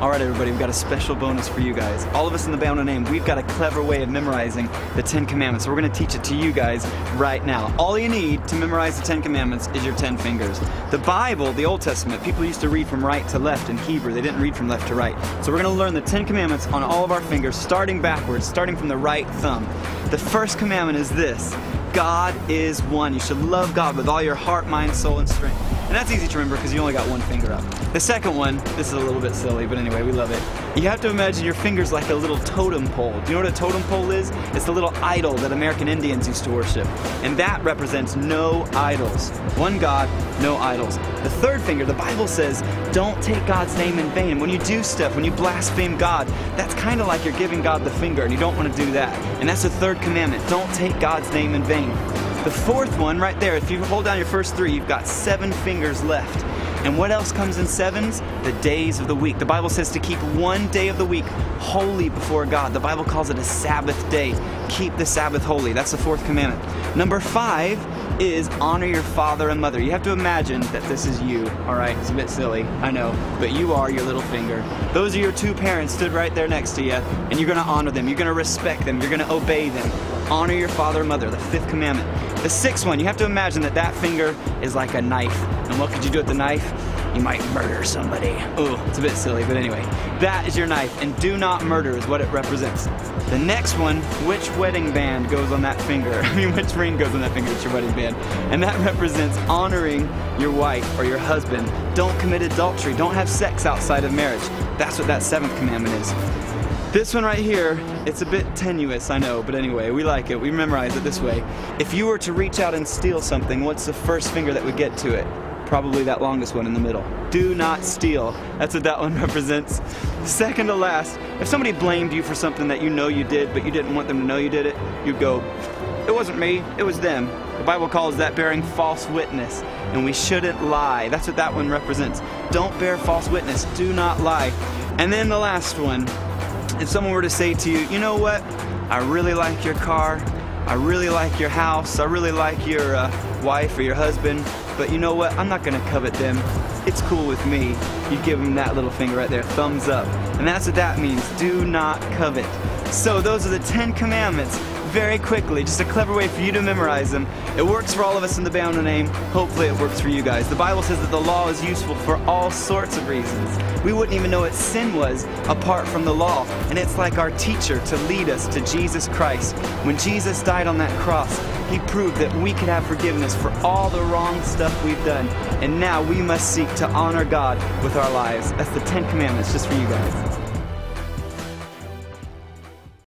Alright everybody, we've got a special bonus for you guys. All of us in the TBWNN, we've got a clever way of memorizing the 10 Commandments. So we're going to teach it to you guys right now. All you need to memorize the 10 Commandments is your 10 fingers. The Bible, the Old Testament, people used to read from right to left in Hebrew. They didn't read from left to right. So we're going to learn the 10 Commandments on all of our fingers, starting backwards, starting from the right thumb. The first commandment is this: God is one. You should love God with all your heart, mind, soul, and strength. And that's easy to remember because you only got one finger up. The second one, this is a little bit silly, but anyway, we love it. You have to imagine your fingers like a little totem pole. Do you know what a totem pole is? It's the little idol that American Indians used to worship. And that represents no idols. One God, no idols. The third finger, the Bible says, don't take God's name in vain. When you do stuff, when you blaspheme God, that's kind of like you're giving God the finger, and you don't want to do that. And that's the third commandment. Don't take God's name in vain. The fourth one right there, if you hold down your first three, you've got 7 fingers left. And what else comes in sevens? The days of the week. The Bible says to keep one day of the week holy before God. The Bible calls it a Sabbath day. Keep the Sabbath holy. That's the fourth commandment. Number 5 is honor your father and mother. You have to imagine that this is you, all right? It's a bit silly, I know, but you are your little finger. Those are your two parents stood right there next to you, and you're gonna honor them, you're gonna respect them, you're gonna obey them. Honor your father and mother, the 5th commandment. The 6th one, you have to imagine that that finger is like a knife. And what could you do with the knife? You might murder somebody. Oh, it's a bit silly, but anyway. That is your knife, and do not murder is what it represents. The next one, which wedding band goes on that finger? I mean, which ring goes on that finger? It's your wedding band. And that represents honoring your wife or your husband. Don't commit adultery. Don't have sex outside of marriage. That's what that 7th commandment is. This one right here, it's a bit tenuous, I know, but anyway, we like it. We memorize it this way. If you were to reach out and steal something, what's the first finger that would get to it? Probably that longest one in the middle. Do not steal. That's what that one represents. Second to last, if somebody blamed you for something that you know you did, but you didn't want them to know you did it, you'd go, it wasn't me, it was them. The Bible calls that bearing false witness, and we shouldn't lie. That's what that one represents. Don't bear false witness. Do not lie. And then the last one, if someone were to say to you, you know what, I really like your car, I really like your house, I really like your wife or your husband, but you know what, I'm not going to covet them. It's cool with me. You give them that little finger right there, thumbs up. And that's what that means. Do not covet. So those are the 10 commandments. Very quickly, just a clever way for you to memorize them. It works for all of us in the TBWNN. Hopefully it works for you guys. The Bible says that the law is useful for all sorts of reasons. We wouldn't even know what sin was apart from the law. And it's like our teacher to lead us to Jesus Christ. When Jesus died on that cross, He proved that we could have forgiveness for all the wrong stuff we've done. And now we must seek to honor God with our lives. That's the 10 commandments just for you guys.